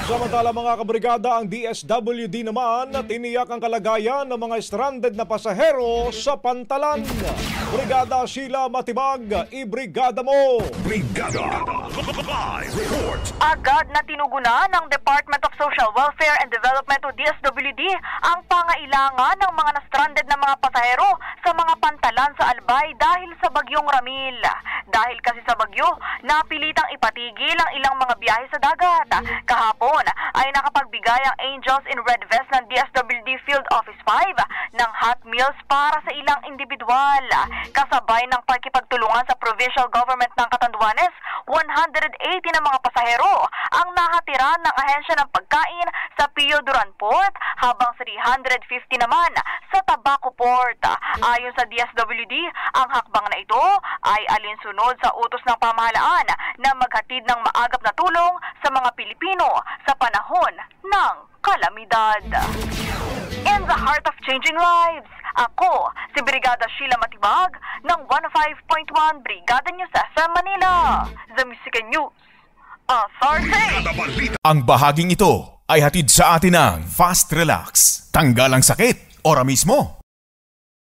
Samantala mga kabrigada, ang DSWD naman tiniyak ang kalagayan ng mga stranded na pasahero sa Pantalan. Brigada Sheila Matibag, ibrigada mo! Brigada Live Report. Agad na tinugunan ng Department of Social Welfare and Development o DSWD ang pangailangan ng mga na-stranded na mga pasahero sa mga pantalan sa Albay dahil sa bagyong Ramil. Dahil kasi sa bagyo, napilitang ipatigil ang ilang mga biyahe sa dagat. Kahapon ay nakapagbigay ang Angels in Red Vest ng DSWD Field Office 5 ng hot meals para sa ilang individual. Kasabay ng pakikipagtulungan sa provincial government ng Catanduanes, 180 na mga pasahero ang nahatiran ng ahensya ng pagkain sa Pio Duran Port, habang 350 naman sa Tabaco Port. Ayon sa DSWD, ang hakbang na ito ay alinsunod sa utos ng pamahalaan na maghatid ng maagap na tulong sa mga Pilipino sa panahon ng kalamidad. In the heart of changing lives, ako si Brigada Sheila Matibag ng 105.1 Brigada News FM Manila, The Music and News Authority. Ang bahaging ito ay hatid sa atin ng Fast Relax. Tanggal ang sakit, ora mismo.